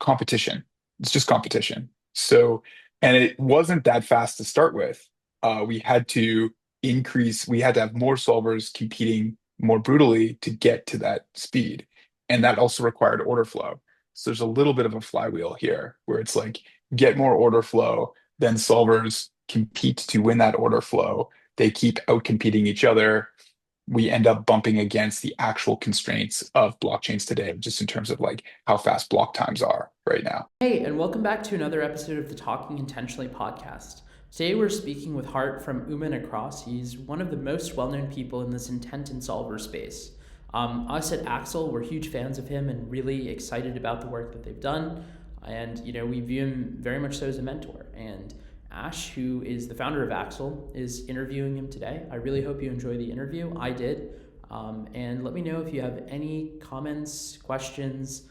competition. It's just competition. So, and it wasn't that fast to start with. We had to we had to have more solvers competing more brutally to get to that speed. And that also required order flow. So there's a little bit of a flywheel here where it's like get more order flow, then solvers compete to win that order flow. They keep out competing each other. We end up bumping against the actual constraints of blockchains today, just in terms of like how fast block times are right now. Hey, and welcome back to another episode of the Talking Intentionally podcast. Today we're speaking with Hart from Uma and Across. He's one of the most well known people in this intent and solver space. Us at Axel, we're huge fans of him and really excited about the work that they've done. And, we view him very much so as a mentor. And Ash, who is the founder of Axel, is interviewing him today. I really hope you enjoy the interview. I did. And let me know if you have any comments, questions,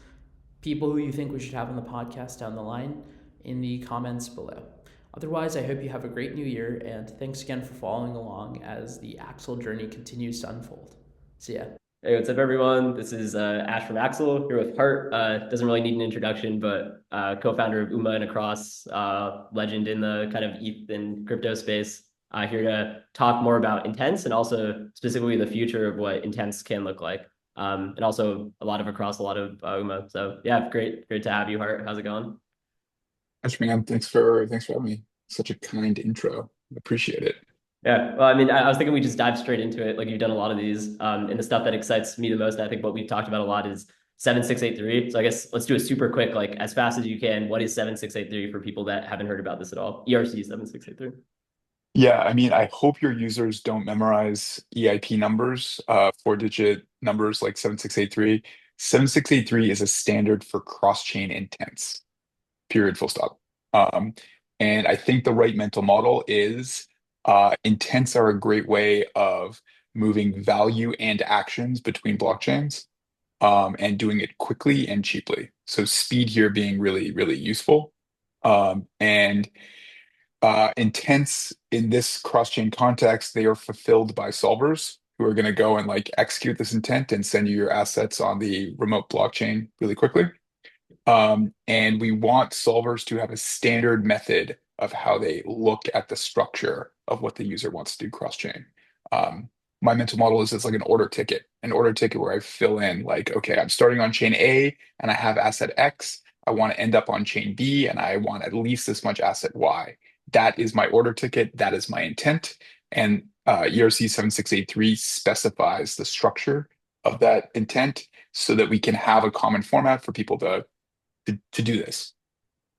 people who you think we should have on the podcast down the line in the comments below. Otherwise, I hope you have a great new year, and thanks again for following along as the Axel journey continues to unfold. See ya. Hey, what's up, everyone? This is Ash from Axel here with Hart. Doesn't really need an introduction, but co-founder of Uma and Across, legend in the kind of ETH and crypto space. Here to talk more about intents and also specifically the future of what intents can look like. And also a lot of Across, a lot of Uma. So yeah, great to have you, Hart. How's it going? Gosh, man, thanks for having me. Such a kind intro. Appreciate it. Yeah, well, I mean, I was thinking we just dive straight into it. Like you've done a lot of these, and the stuff that excites me the most, and I think what we've talked about a lot is 7683. So I guess let's do a super quick, like as fast as you can. What is 7683 for people that haven't heard about this at all? ERC 7683. Yeah, I mean, I hope your users don't memorize EIP numbers, four-digit numbers like 7683. 7683 is a standard for cross-chain intents, period, full stop. And I think the right mental model is intents are a great way of moving value and actions between blockchains, and doing it quickly and cheaply. So speed here being really, really useful. And Intents in this cross-chain context, they are fulfilled by solvers who are going to go and like execute this intent and send you your assets on the remote blockchain really quickly. And we want solvers to have a standard method of how they look at the structure of what the user wants to do cross-chain. My mental model is it's like an order ticket where I fill in like, okay, I'm starting on chain A and I have asset X. I want to end up on chain B and I want at least this much asset Y. That is my order ticket. That is my intent. And ERC 7683 specifies the structure of that intent so that we can have a common format for people to do this.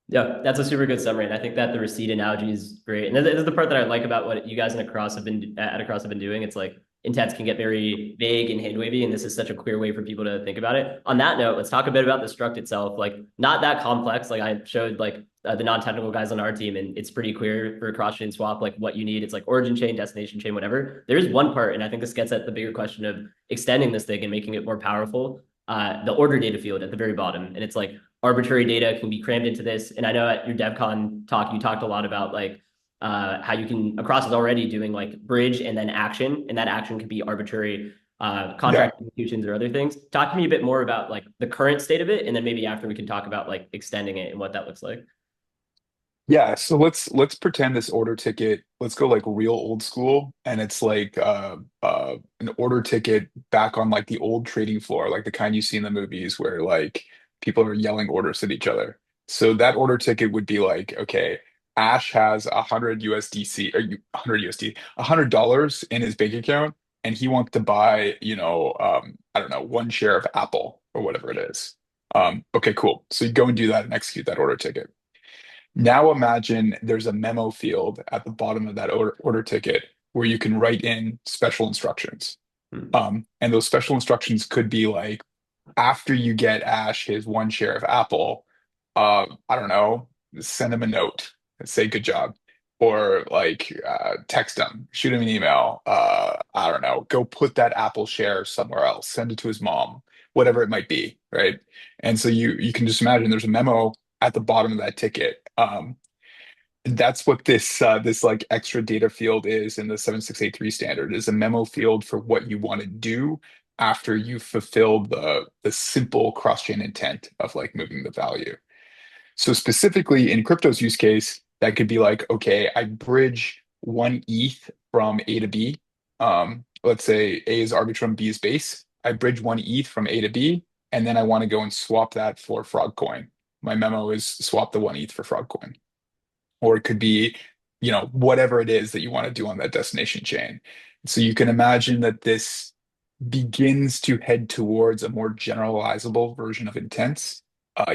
Yeah, that's a super good summary, and I think that the receipt analogy is great. And this is the part that I like about what you guys in Across have been at Across have been doing. It's like intents can get very vague and hand wavy, and this is such a clear way for people to think about it. On that note, let's talk a bit about the struct itself. Like, not that complex. Like I showed like the non-technical guys on our team, and it's pretty clear for a cross-chain swap like what you need. It's like origin chain, destination chain, whatever. There is one part, and I think this gets at the bigger question of extending this thing and making it more powerful. The order data field at the very bottom, and it's like arbitrary data can be crammed into this. And I know at your DevCon talk, you talked a lot about like how you can, Across is already doing like bridge and then action, and that action could be arbitrary contract Yeah. executions or other things. Talk to me a bit more about like the current state of it, and then maybe after we can talk about like extending it and what that looks like. Yeah, so let's pretend this order ticket, let's go like real old school, and it's like an order ticket back on like the old trading floor, like the kind you see in the movies where like people are yelling orders at each other. So that order ticket would be like, okay, Ash has 100 USDC or 100 USD, $100 in his bank account, and he wants to buy, I don't know, one share of Apple or whatever it is. Okay, cool. So you go and do that and execute that order ticket. Now imagine there's a memo field at the bottom of that order ticket where you can write in special instructions. Hmm. And those special instructions could be like, after you get Ash his one share of Apple, I don't know, send him a note, say good job, or like text him, shoot him an email. I don't know, go put that Apple share somewhere else, send it to his mom, whatever it might be, right? And so you can just imagine there's a memo at the bottom of that ticket. That's what this like extra data field is in the 7683 standard is a memo field for what you want to do after you fulfill the simple cross-chain intent of like moving the value. So specifically in crypto's use case, that could be like, okay, I bridge one ETH from A to B. Let's say A is Arbitrum, B is base. I bridge one ETH from A to B, and then I want to go and swap that for Frog coin. My memo is swap the one ETH for Frog coin. Or it could be, whatever it is that you want to do on that destination chain. So you can imagine that this begins to head towards a more generalizable version of intents,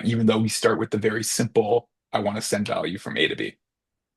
even though we start with the very simple, I want to send value from A to B.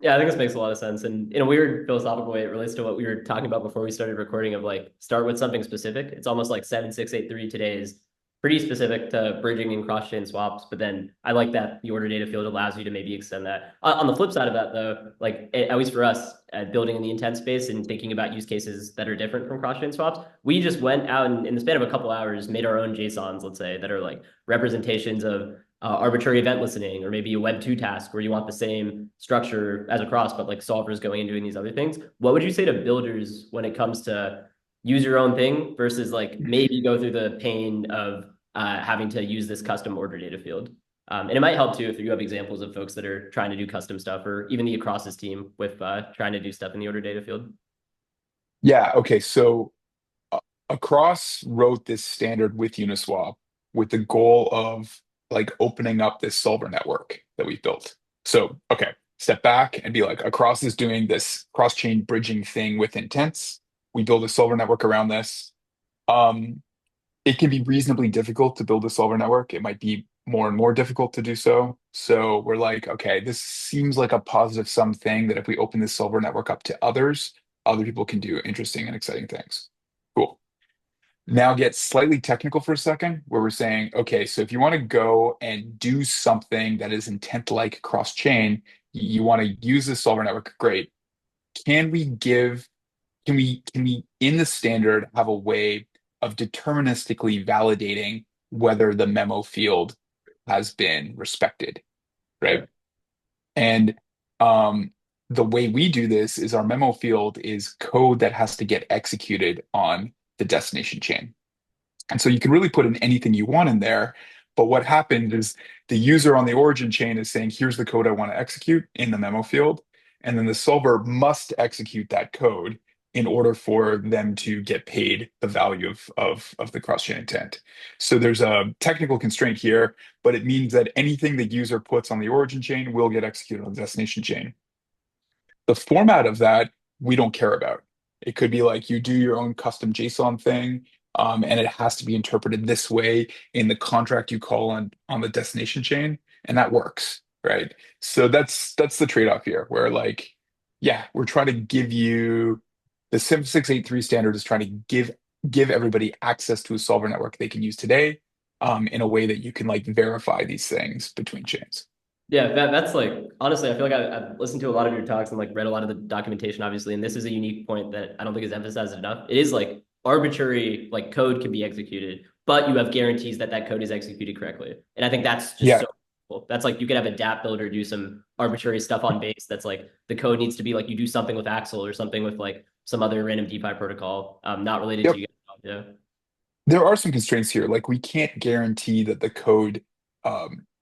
Yeah, I think this makes a lot of sense. And in a weird philosophical way, it relates to what we were talking about before we started recording of like start with something specific. It's almost like 7683 today is pretty specific to bridging and cross-chain swaps. But then I like that the order data field allows you to maybe extend that. On the flip side of that, though, like at least for us, building in the intent space and thinking about use cases that are different from cross-chain swaps, we just went out and in the span of a couple hours made our own JSONs, let's say, that are like representations of arbitrary event listening, or maybe a Web2 task where you want the same structure as across, but like solvers going and doing these other things. What would you say to builders when it comes to use your own thing versus like maybe go through the pain of having to use this custom order data field? And it might help too if you have examples of folks that are trying to do custom stuff, or even the Across's team with trying to do stuff in the order data field. Yeah, okay. So Across wrote this standard with Uniswap with the goal of like opening up this solver network that we built. So, okay, step back and be like, Across is doing this cross-chain bridging thing with intents. We build a solver network around this. Um, it can be reasonably difficult to build a solver network. It might be more and more difficult to do so. So we're like, okay, this seems like a positive sum thing that if we open this solver network up to others, other people can do interesting and exciting things. Cool. Now get slightly technical for a second, where we're saying, okay, so if you want to go and do something that is intent-like cross-chain, you want to use this solver network, great. Can we give, can we in the standard have a way of deterministically validating whether the memo field has been respected, Yeah. right? And um, the way we do this is our memo field is code that has to get executed on the destination chain. And so you can really put in anything you want in there. But what happened is the user on the origin chain is saying, here's the code I want to execute in the memo field. And then the solver must execute that code in order for them to get paid the value of the cross-chain intent. So there's a technical constraint here, but it means that anything the user puts on the origin chain will get executed on the destination chain. The format of that, we don't care about. It could be like you do your own custom JSON thing, and it has to be interpreted this way in the contract you call on the destination chain, and that works, right? So that's the trade-off here, where like, yeah, we're trying to give you the SIM 683 standard is trying to give everybody access to a solver network they can use today, in a way that you can like verify these things between chains. Yeah, that's like honestly, I feel like I've listened to a lot of your talks and like read a lot of the documentation, obviously, and this is a unique point that I don't think is emphasized enough. It is like arbitrary, like code can be executed, but you have guarantees that that code is executed correctly, and I think that's just Yeah, so cool. That's like you could have a DApp builder do some arbitrary stuff on base. That's like the code needs to be like you do something with Axel or something with like some other random DeFi protocol, not related to yep. you guys. Yeah. There are some constraints here. Like we can't guarantee that the code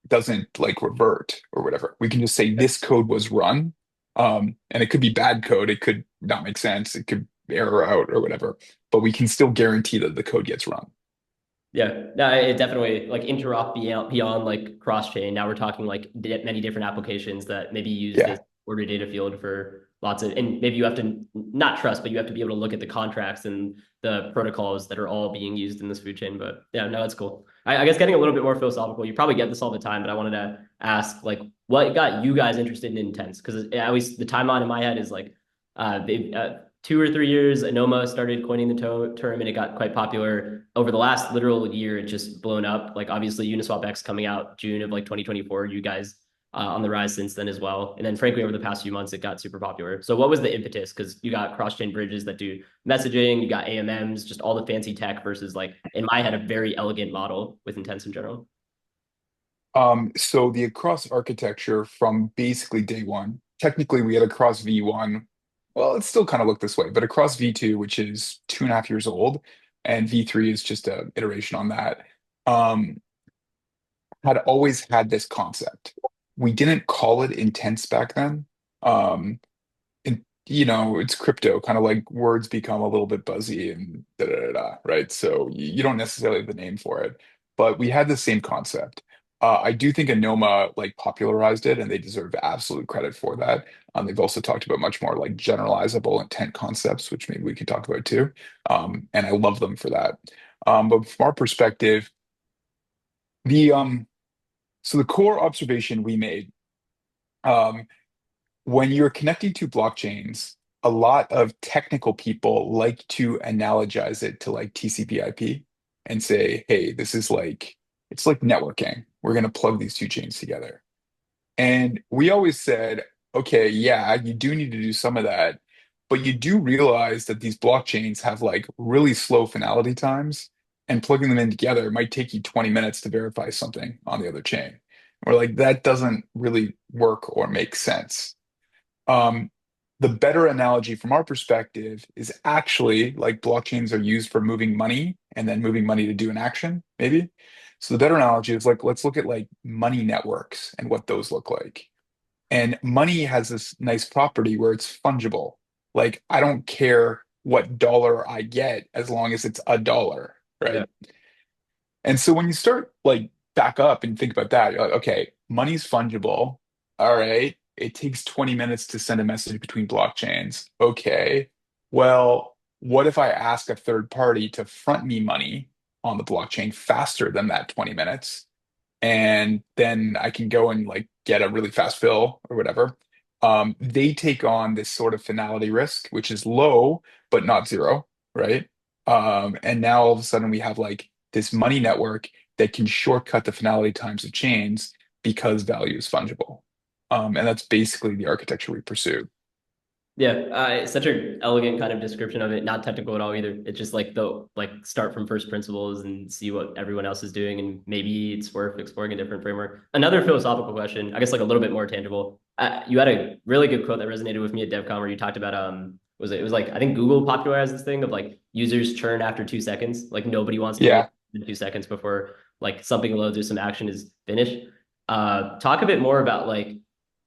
doesn't like revert or whatever. We can just say this code was run, and it could be bad code. It could not make sense. It could error out or whatever. But we can still guarantee that the code gets run. Yeah, no, it definitely like interop beyond like cross chain. Now we're talking like many different applications that maybe use Yeah. this order data field for lots of, and maybe you have to not trust, but you have to be able to look at the contracts and the protocols that are all being used in this food chain. But yeah, no, that's cool. I guess getting a little bit more philosophical, you probably get this all the time, but I wanted to ask like what got you guys interested in intents? Because at least the timeline in my head is like, they 2 or 3 years, Anoma started coining the term and it got quite popular. Over the last literal year, it just blown up. Like obviously Uniswap X coming out June of like 2024, you guys on the rise since then as well. And then frankly, over the past few months, it got super popular. So what was the impetus? Because you got cross-chain bridges that do messaging, you got AMMs, just all the fancy tech versus like, in my head, a very elegant model with intents in general. So the across architecture from basically day one, technically we had across V1. Well, it still kind of looked this way, but across V2, which is 2.5 years old, and V3 is just an iteration on that, um, had always had this concept. we didn't call it intense back then. Um, and it's crypto, kind of like words become a little bit buzzy and da da da, da, right? So you don't necessarily have the name for it, but we had the same concept. I do think Anoma like popularized it, and they deserve absolute credit for that. They've also talked about much more like generalizable intent concepts, which maybe we can talk about too. And I love them for that. But from our perspective, the so the core observation we made. Um, when you're connecting to blockchains, a lot of technical people like to analogize it to like TCP/IP and say, hey, this is like, it's like networking. We're going to plug these two chains together. And we always said, okay, yeah, you do need to do some of that, but you do realize that these blockchains have like really slow finality times, and plugging them in together might take you 20 minutes to verify something on the other chain. We're like, that doesn't really work or make sense. Um, the better analogy from our perspective is actually like blockchains are used for moving money and then moving money to do an action, maybe. So the better analogy is like, let's look at like money networks and what those look like. And money has this nice property where it's fungible. Like, I don't care what dollar I get as long as it's a dollar, Yeah. right? And so when you start like back up and think about that, you're like, okay, money's fungible. All right. It takes 20 minutes to send a message between blockchains. Okay. Well, what if I ask a third party to front me money on the blockchain faster than that 20 minutes? And then I can go and like get a really fast fill or whatever. They take on this sort of finality risk, which is low, but not zero, right? And now all of a sudden we have like this money network that can shortcut the finality times of chains because value is fungible. And that's basically the architecture we pursue. Yeah, it's such an elegant kind of description of it. Not technical at all either. It's just like the like start from first principles and see what everyone else is doing, and maybe it's worth exploring a different framework. Another philosophical question, I guess, like a little bit more tangible. You had a really good quote that resonated with me at DevCon where you talked about was it was like I think Google popularized this thing of like users churn after 2 seconds. Like nobody wants to wait Yeah. 2 seconds before like something loads or some action is finished. Talk a bit more about like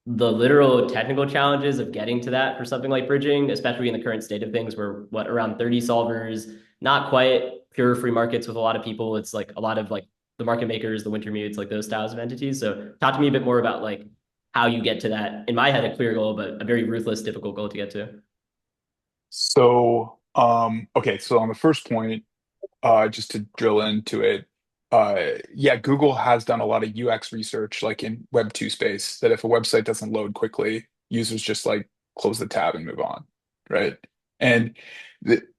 the literal technical challenges of getting to that for something like bridging, especially in the current state of things where what around 30 solvers, not quite pure free markets with a lot of people. It's like a lot of like the market makers, the winter mutes, like those styles of entities. So talk to me a bit more about like how you get to that. In my head, a clear goal, but a very ruthless, difficult goal to get to. So, okay, so on the first point, just to drill into it, yeah, Google has done a lot of UX research, like in Web 2 space, that if a website doesn't load quickly, users just like close the tab and move on, right? And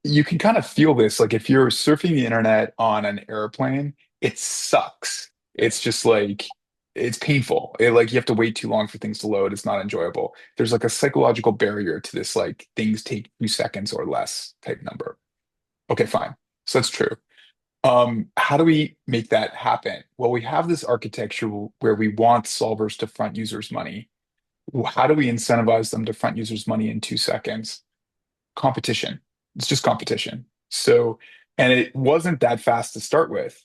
you can kind of feel this, like if you're surfing the internet on an airplane, it sucks. It's just like it's painful. Like you have to wait too long for things to load. It's not enjoyable. There's like a psychological barrier to this, like things take 2 seconds or less type number. Okay, fine. So that's true. How do we make that happen? Well, we have this architecture where we want solvers to front users money. How do we incentivize them to front users money in 2 seconds? Competition. It's just competition. So, and it wasn't that fast to start with.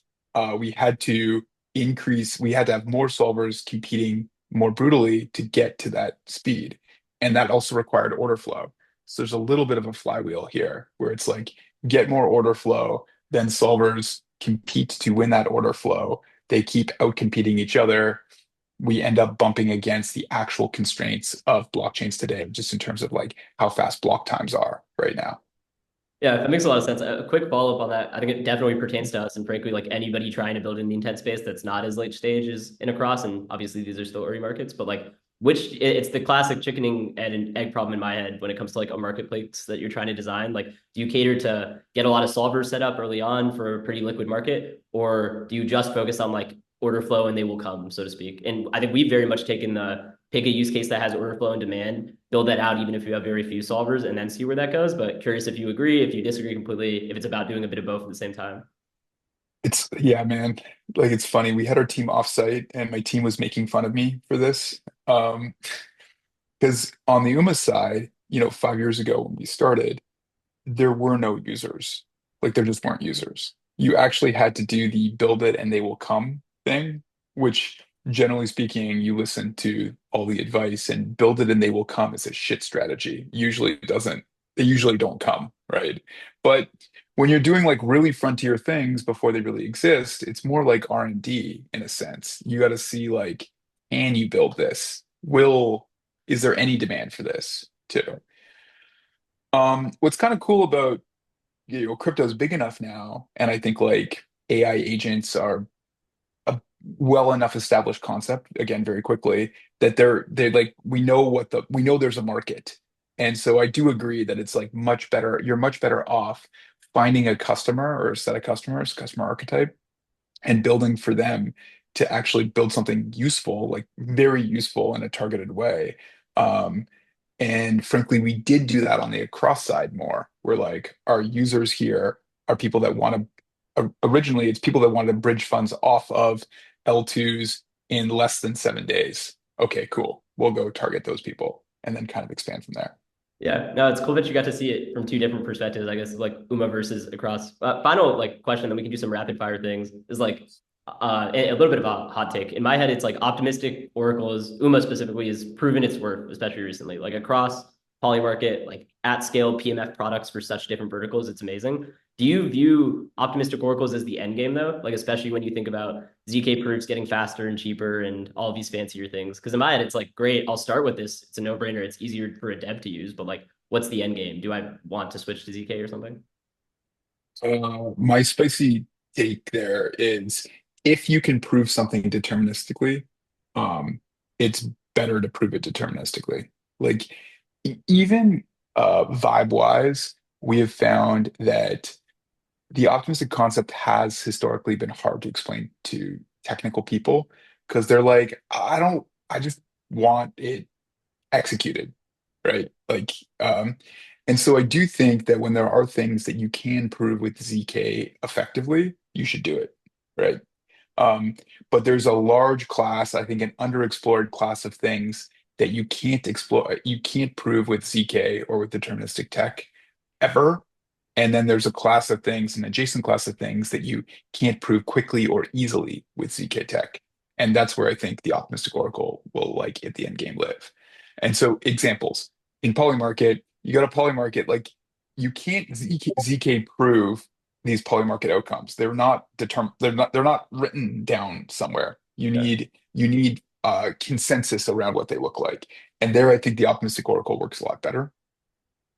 We had to have more solvers competing more brutally to get to that speed. And that also required order flow. So there's a little bit of a flywheel here where it's like get more order flow, then solvers compete to win that order flow. They keep out competing each other. We end up bumping against the actual constraints of blockchains today, just in terms of like how fast block times are right now. Yeah, that makes a lot of sense. A quick follow up on that. I think it definitely pertains to us, and frankly, like anybody trying to build in the intent space that's not as late stage as in across. And obviously, these are still early markets, but like, it's the classic chicken and egg problem in my head when it comes to like a marketplace that you're trying to design. Like, do you cater to get a lot of solvers set up early on for a pretty liquid market, or do you just focus on like order flow and they will come, so to speak? And I think we've very much taken the pick a use case that has order flow and demand, build that out, even if you have very few solvers, and then see where that goes. But curious if you agree, if you disagree completely, if it's about doing a bit of both at the same time. It's yeah, man. Like it's funny. We had our team offsite, and my team was making fun of me for this. Because on the UMA side, 5 years ago when we started, there were no users. Like there just weren't users. You actually had to do the build it and they will come thing, which generally speaking, you listen to all the advice and build it and they will come is a shit strategy. Usually it doesn't, they usually don't come, right? But when you're doing like really frontier things before they really exist, it's more like R&D in a sense. You got to see like, can you build this? Is there any demand for this too? What's kind of cool about, crypto is big enough now, and I think like AI agents are a well enough established concept again very quickly that they're like we know there's a market. And so I do agree that it's like much better, you're much better off finding a customer or a set of customers, customer archetype, and building for them to actually build something useful, like very useful in a targeted way. Um, and frankly, we did do that on the across side more. We're like, our users here are people that want to, originally, it's people that wanted to bridge funds off of L2s in less than 7 days. Okay, cool. We'll go target those people and then kind of expand from there. Yeah, no, it's cool that you got to see it from two different perspectives. I guess like Uma versus across. Final like question, then we can do some rapid fire things. Is like a little bit of a hot take in my head. It's like optimistic oracles. Uma specifically has proven its worth, especially recently. Like across Polymarket, like at scale PMF products for such different verticals, it's amazing. Do you view optimistic oracles as the end game though? Like especially when you think about ZK proofs getting faster and cheaper and all these fancier things. Because in my head, it's like, great, I'll start with this. It's a no-brainer. It's easier for a dev to use, but like, what's the end game? Do I want to switch to ZK or something? My spicy take there is if you can prove something deterministically, um, it's better to prove it deterministically. Like even vibe wise, we have found that the optimistic concept has historically been hard to explain to technical people because they're like, I just want it executed, right? Like, and so I do think that when there are things that you can prove with ZK effectively, you should do it, right? Um, but there's a large class, I think an underexplored class of things that you can't explore, you can't prove with ZK or with deterministic tech ever. And then there's a class of things, an adjacent class of things that you can't prove quickly or easily with ZK tech. And that's where I think the optimistic oracle will like at the end game live. And so examples in polymarket, you got a polymarket, like you can't ZK prove these polymarket outcomes. They're not determined, they're not written down somewhere. Yeah. You need consensus around what they look like. And there I think the optimistic oracle works a lot better.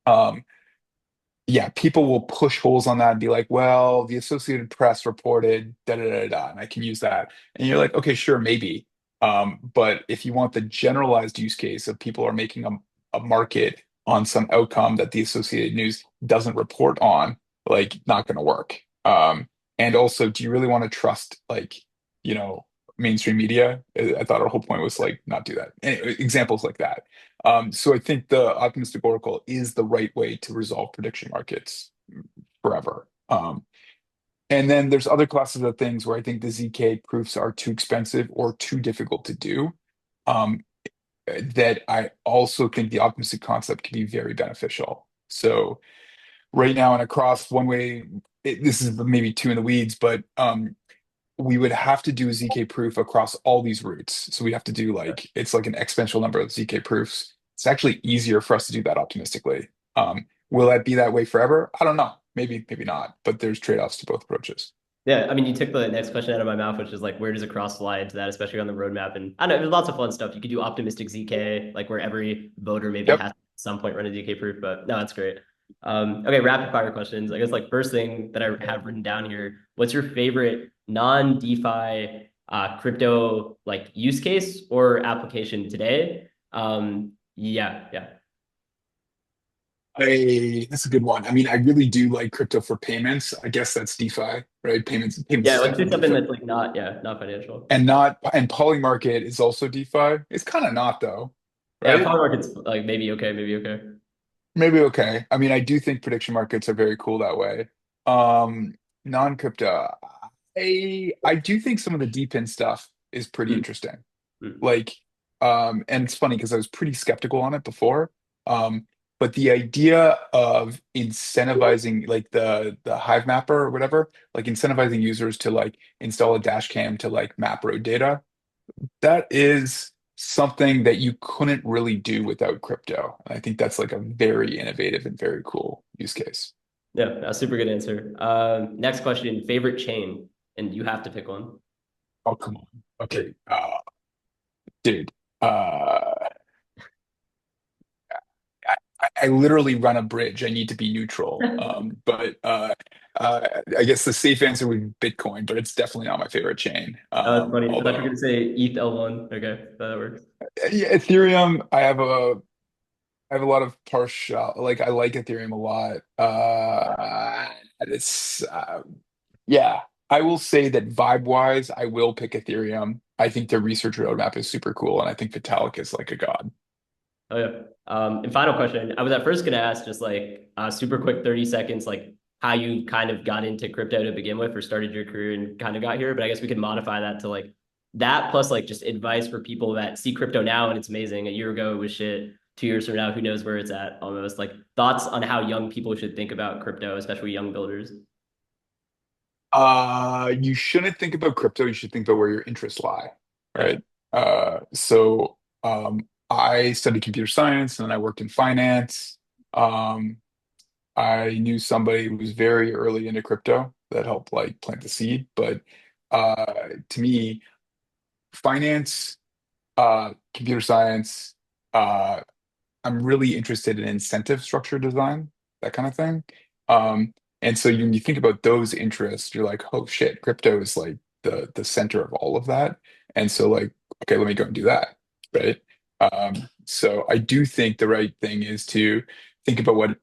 Um, yeah, people will push holes on that and be like, well, the Associated Press reported da da da da, and I can use that. And you're like, okay, sure, maybe. But if you want the generalized use case of people are making a market on some outcome that the Associated News doesn't report on, like, not going to work. And also, do you really want to trust, like, you know, mainstream media? I thought our whole point was like not do that. Anyway, examples like that. So I think the optimistic oracle is the right way to resolve prediction markets forever. And then there's other classes of things where I think the ZK proofs are too expensive or too difficult to do. Um, that I also think the optimistic concept can be very beneficial. So right now and across one way, this is maybe two in the weeds, but we would have to do a ZK proof across all these routes. So we have to do like, it's like an exponential number of ZK proofs. It's actually easier for us to do that optimistically. Will that be that way forever? I don't know. Maybe, maybe not, but there's trade-offs to both approaches. Yeah, I mean, you took the next question out of my mouth, which is like, where does a cross fly into that, especially on the roadmap? And I don't know, there's lots of fun stuff. You could do optimistic ZK, like where every voter maybe Yep. has to at some point run a ZK proof, but no, that's great. Okay, rapid fire questions. I guess like first thing that I have written down here, what's your favorite non-DeFi crypto like use case or application today? Yeah, yeah. That's a good one. I mean, I really do like crypto for payments. I guess that's DeFi, right? Payments Yeah, is let's do definitely something DeFi. that's like not, yeah, not financial. And Polymarket is also DeFi. It's kind of not though, Yeah, right? power market's like maybe okay, maybe okay. Maybe okay. I mean, I do think prediction markets are very cool that way. Non-crypto, I do think some of the deep in stuff is pretty Hmm. interesting. Hmm. Like, and it's funny because I was pretty skeptical on it before. But the idea of incentivizing like the Hive mapper or whatever, like incentivizing users to like install a dash cam to like map road data, That is something that you couldn't really do without crypto. And I think that's like a very innovative and very cool use case. Yeah, a super good answer. Next question, favorite chain, and you have to pick one. Oh, come on. Okay. Dude. Uh, I literally run a bridge. I need to be neutral. But I guess the safe answer would be Bitcoin, but it's definitely not my favorite chain. That's funny. I thought you were Although gonna say ETH L1. Okay, that works. yeah, Ethereum, I have a lot of partial, like I like Ethereum a lot. It's yeah, I will say that vibe wise, I will pick Ethereum. I think their research roadmap is super cool, and I think Vitalik is like a god. Oh yeah. And final question. I was at first gonna ask just like super quick 30 seconds, like how you kind of got into crypto to begin with or started your career and kind of got here. But I guess we could modify that to like that plus like just advice for people that see crypto now and it's amazing. A year ago it was shit. 2 years from now, who knows where it's at almost. Like thoughts on how young people should think about crypto, especially young builders. You shouldn't think about crypto. You should think about where your interests lie, Okay. right? I studied computer science and then I worked in finance. Um, I knew somebody who was very early into crypto that helped like plant the seed. But to me, finance, computer science, uh, I'm really interested in incentive structure design, that kind of thing. And so when you think about those interests, you're like, oh shit, crypto is like the center of all of that. And so like, okay, let me go and do that, right? So I do think the right thing is to think about what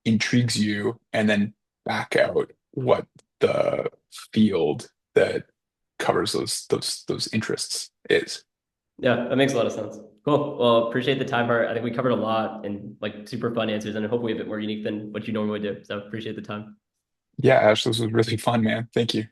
intrigues you and then back out what the field that covers those interests is. Yeah, that makes a lot of sense. Cool. Well, appreciate the time part. I think we covered a lot and like super fun answers and hopefully a bit more unique than what you normally do. So appreciate the time. Yeah, Ash, this was really fun, man. Thank you.